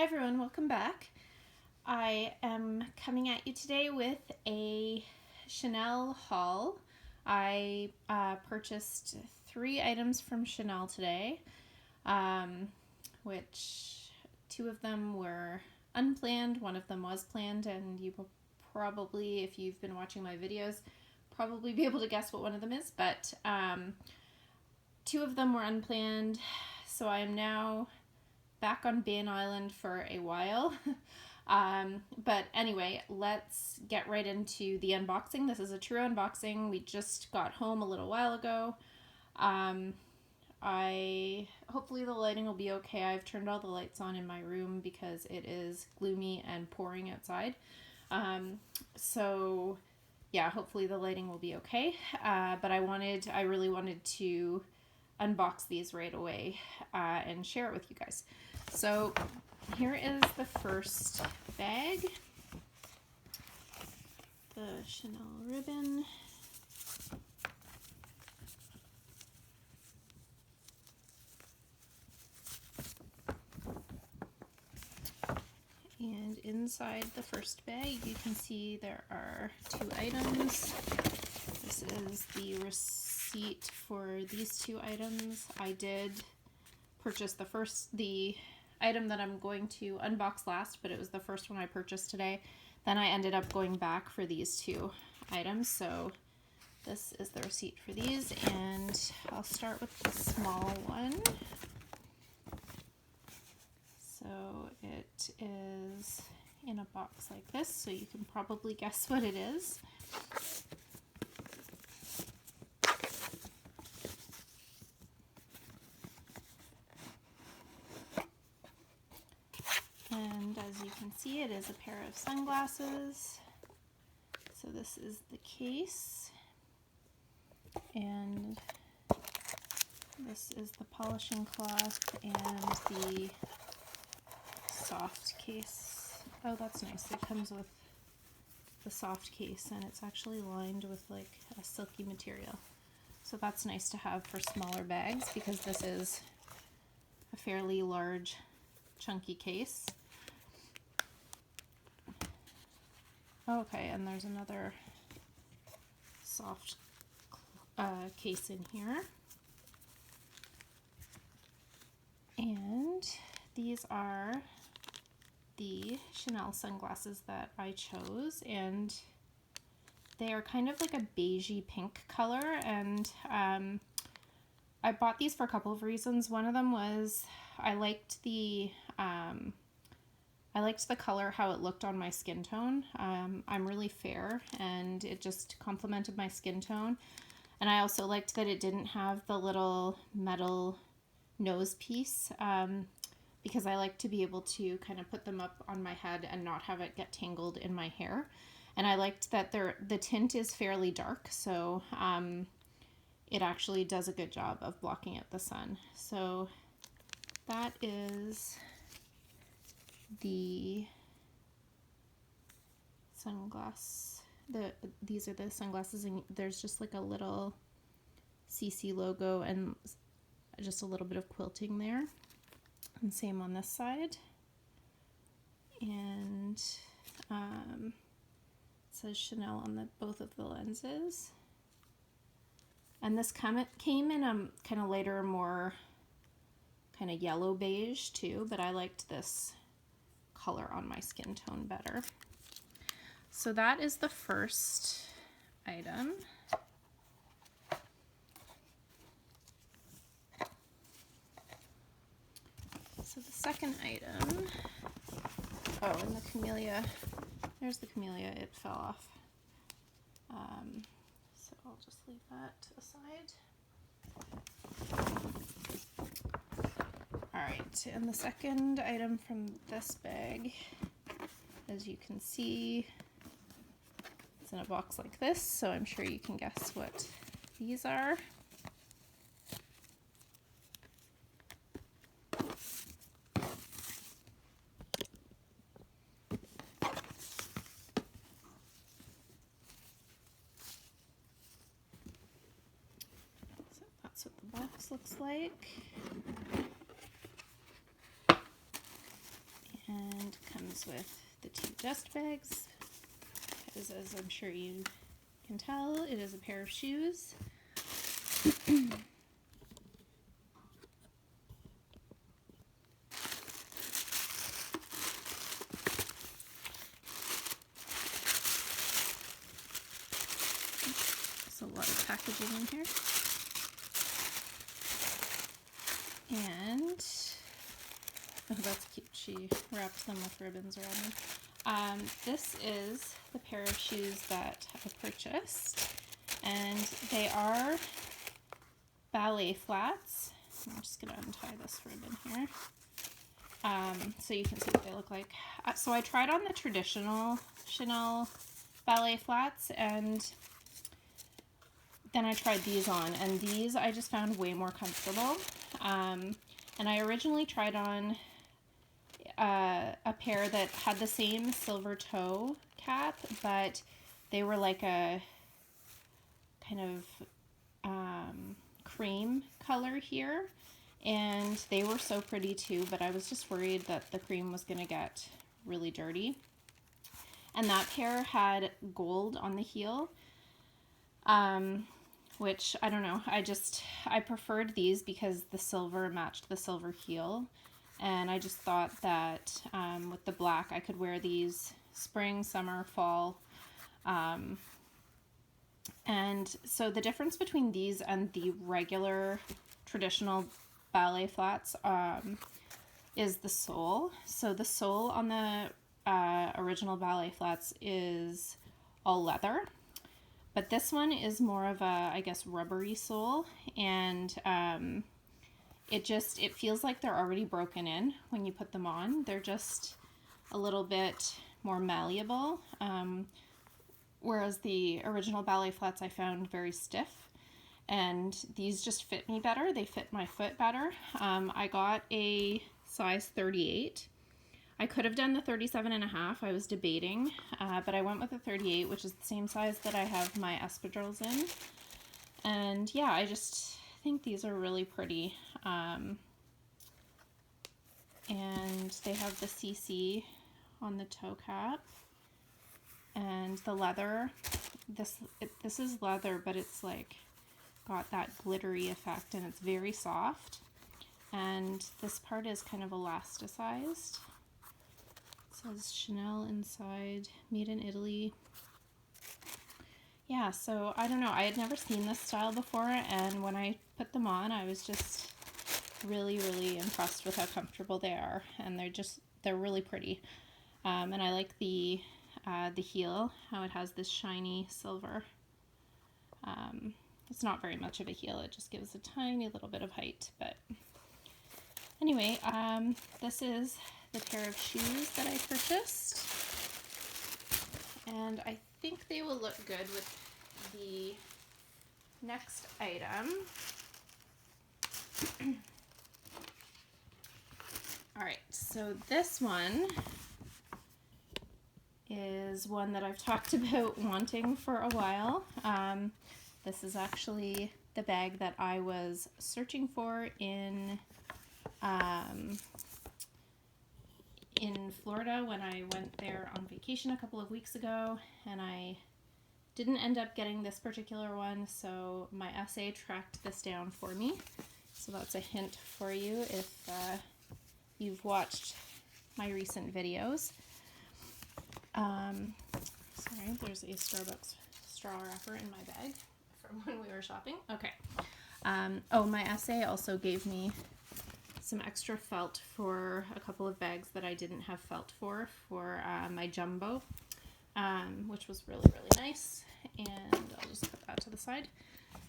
Hi everyone, welcome back. I am coming at you today with a Chanel haul. I purchased 3 items from Chanel today, which 2 of them were unplanned, 1 of them was planned, and you will probably, if you've been watching my videos, probably be able to guess what one of them is, but 2 of them were unplanned, so I am now back on Ban Island for a while. But anyway, let's get right into the unboxing. This is a true unboxing. We just got home a little while ago. Hopefully the lighting will be okay. I've turned all the lights on in my room because it is gloomy and pouring outside. So yeah, hopefully the lighting will be okay. But I really wanted to unbox these right away and share it with you guys. So here is the first bag. The Chanel ribbon. And inside the first bag, you can see there are 2 items. This is the receipt for these 2 items. I did purchase the item that I'm going to unbox last, but it was the first one I purchased today. Then I ended up going back for these 2 items, so this is the receipt for these, and I'll start with the small one. So it is in a box like this, so you can probably guess what it is. And as you can see, it is a pair of sunglasses. So this is the case, and this is the polishing cloth and the soft case. Oh, that's nice. It comes with the soft case, and it's actually lined with like a silky material. So that's nice to have for smaller bags because this is a fairly large, chunky case. Okay, and there's another soft case in here. And these are the Chanel sunglasses that I chose, and they are kind of like a beigey pink color, and I bought these for a couple of reasons. One of them was I liked the color, how it looked on my skin tone. I'm really fair, and it just complemented my skin tone. And I also liked that it didn't have the little metal nose piece, because I like to be able to kind of put them up on my head and not have it get tangled in my hair. And I liked that the tint is fairly dark, so it actually does a good job of blocking out the sun. So that is the these are the sunglasses, and there's just like a little CC logo and just a little bit of quilting there, and same on this side. And it says Chanel on both of the lenses, and this came in a kind of lighter, more kind of yellow beige too, but I liked this color on my skin tone better. So that is the first item. So the second item, oh, and the camellia, there's the camellia, it fell off. So I'll just leave that aside. Alright, and the second item from this bag, as you can see, it's in a box like this, so I'm sure you can guess what these are. So that's what the box looks like. And comes with the 2 dust bags, because as I'm sure you can tell, it is a pair of shoes. There's a lot of packaging in here. And oh, that's cute. She wraps them with ribbons around them. This is the pair of shoes that I purchased, and they are ballet flats. I'm just going to untie this ribbon here so you can see what they look like. So I tried on the traditional Chanel ballet flats, and then I tried these on, and these I just found way more comfortable. And I originally tried on a pair that had the same silver toe cap, but they were like a kind of cream color here, and they were so pretty too, but I was just worried that the cream was going to get really dirty. And that pair had gold on the heel, which I don't know, I preferred these because the silver matched the silver heel. And I just thought that with the black, I could wear these spring, summer, fall. And so the difference between these and the regular traditional ballet flats is the sole. So the sole on the original ballet flats is all leather. But this one is more of a, I guess, rubbery sole. And it feels like they're already broken in when you put them on. They're just a little bit more malleable, whereas the original ballet flats I found very stiff, and these just fit me better. They fit my foot better. I got a size 38. I could have done the 37.5. I was debating, but I went with the 38, which is the same size that I have my espadrilles in. And yeah, I just think these are really pretty. And they have the CC on the toe cap, and the leather. This is leather, but it's like got that glittery effect, and it's very soft. And this part is kind of elasticized. It says Chanel inside, made in Italy. Yeah, so I don't know. I had never seen this style before, and when I put them on, I was just really, really impressed with how comfortable they are, and they're really pretty. And I like the heel, how it has this shiny silver. It's not very much of a heel, it just gives a tiny little bit of height, but anyway, this is the pair of shoes that I purchased, and I think they will look good with the next item. Alright, so this one is one that I've talked about wanting for a while. This is actually the bag that I was searching for in Florida when I went there on vacation a couple of weeks ago, and I didn't end up getting this particular one, so my essay tracked this down for me. So that's a hint for you if you've watched my recent videos. Sorry, there's a Starbucks straw wrapper in my bag from when we were shopping. Okay. Oh, my essay also gave me some extra felt for a couple of bags that I didn't have felt for my jumbo, which was really, really nice. And I'll just put that to the side.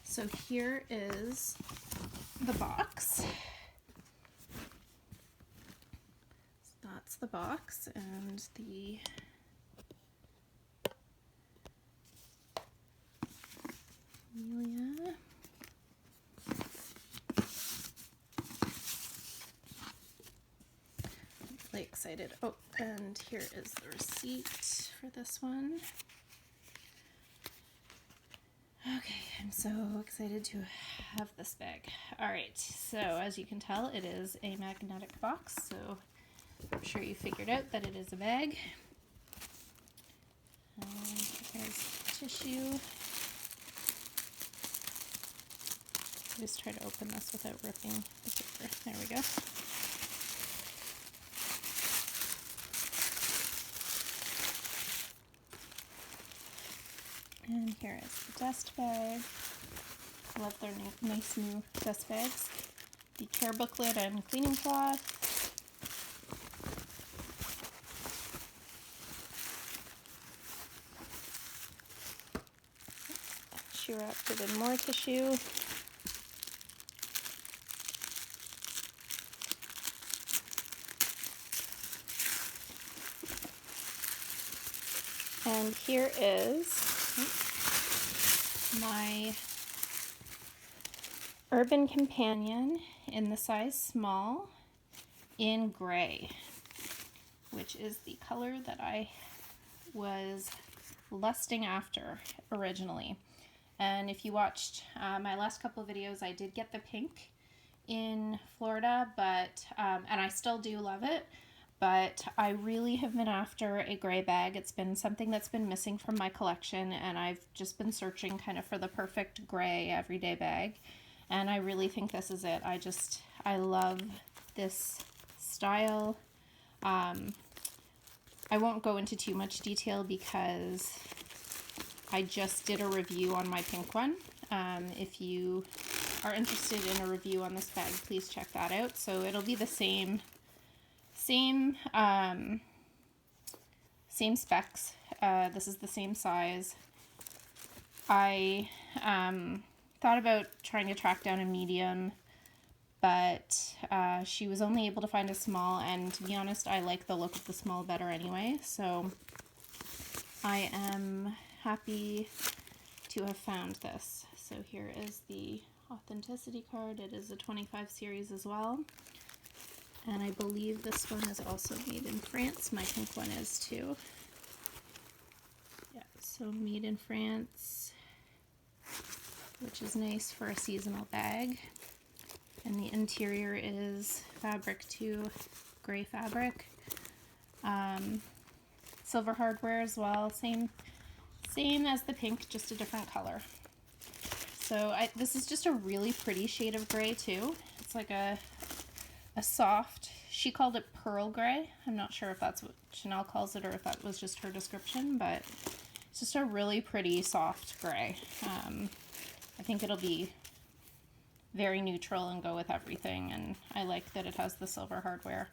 So here is the box. So that's the box, and the Amelia. Really excited. Oh, and here is the receipt for this one. Okay, I'm so excited to have this bag. Alright, so as you can tell, it is a magnetic box, so I'm sure you figured out that it is a bag. And there's tissue. Just try to open this without ripping the paper. There we go. And here is the dust bag. I love their nice new dust bags. The care booklet and cleaning cloth. She wrapped it in more tissue. And here is my Urban Companion in the size small in gray, which is the color that I was lusting after originally. And if you watched my last couple of videos, I did get the pink in Florida, but and I still do love it. But I really have been after a gray bag. It's been something that's been missing from my collection, and I've just been searching kind of for the perfect gray everyday bag. And I really think this is it. I love this style. I won't go into too much detail because I just did a review on my pink one. If you are interested in a review on this bag, please check that out. So it'll be the same specs. This is the same size. I thought about trying to track down a medium, but she was only able to find a small, and to be honest, I like the look of the small better anyway, so I am happy to have found this. So here is the authenticity card. It is a 25 series as well. And I believe this one is also made in France. My pink one is too. Yeah, so made in France, which is nice for a seasonal bag. And the interior is fabric too, gray fabric. Silver hardware as well, same as the pink, just a different color. So this is just a really pretty shade of gray too. It's like a soft, she called it pearl gray. I'm not sure if that's what Chanel calls it or if that was just her description, but it's just a really pretty soft gray. I think it'll be very neutral and go with everything, and I like that it has the silver hardware.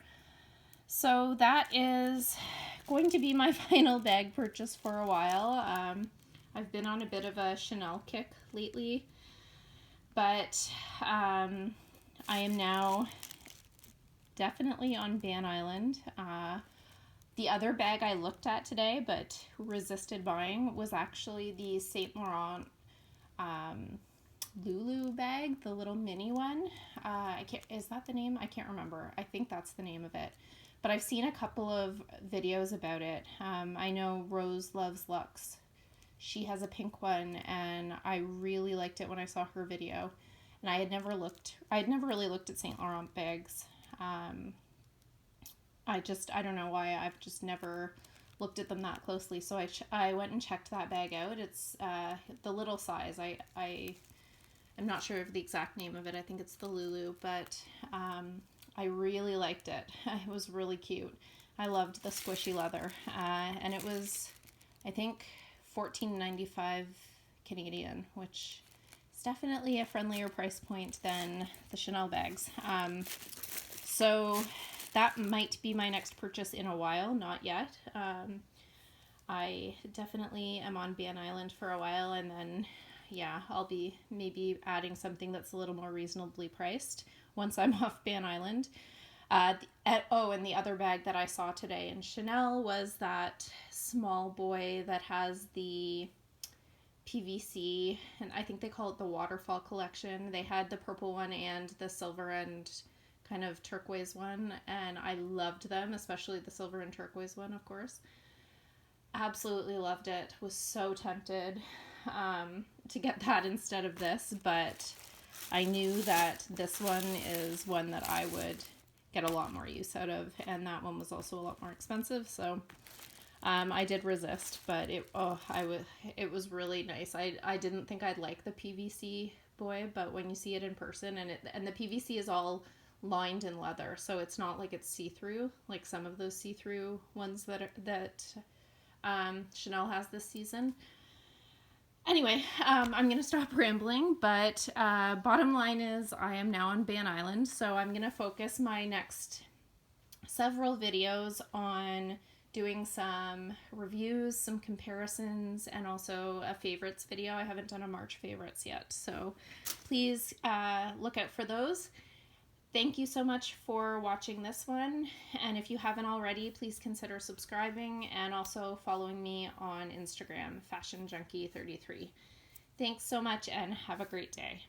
So that is going to be my final bag purchase for a while. I've been on a bit of a Chanel kick lately, but I am now definitely on Ban Island. The other bag I looked at today but resisted buying was actually the Saint Laurent Lulu bag, the little mini one. Is that the name? I can't remember. I think that's the name of it. But I've seen a couple of videos about it. I know Rose Loves Luxe. She has a pink one, and I really liked it when I saw her video. And I had never really looked at Saint Laurent bags. I don't know why, I've just never looked at them that closely. So I went and checked that bag out. It's the little size. I'm not sure of the exact name of it. I think it's the Lulu, but I really liked it. It was really cute. I loved the squishy leather, and it was, I think, $14.95 Canadian, which is definitely a friendlier price point than the Chanel bags. So that might be my next purchase in a while, not yet. I definitely am on Ban Island for a while, and then, yeah, I'll be maybe adding something that's a little more reasonably priced once I'm off Ban Island. And the other bag that I saw today in Chanel was that small boy that has the PVC, and I think they call it the Waterfall Collection. They had the purple one and the silver and kind of turquoise one, and I loved them, especially the silver and turquoise one, of course. Absolutely loved it. Was so tempted to get that instead of this, but I knew that this one is one that I would get a lot more use out of, and that one was also a lot more expensive, so I did resist, but it was really nice. I didn't think I'd like the PVC boy, but when you see it in person, and the PVC is all lined in leather, so it's not like it's see-through like some of those see-through ones that Chanel has this season. Anyway, I'm going to stop rambling, but bottom line is I am now on Ban Island, so I'm going to focus my next several videos on doing some reviews, some comparisons, and also a favorites video. I haven't done a March favorites yet, so please look out for those. Thank you so much for watching this one, and if you haven't already, please consider subscribing and also following me on Instagram, FashionJunkie33. Thanks so much and have a great day.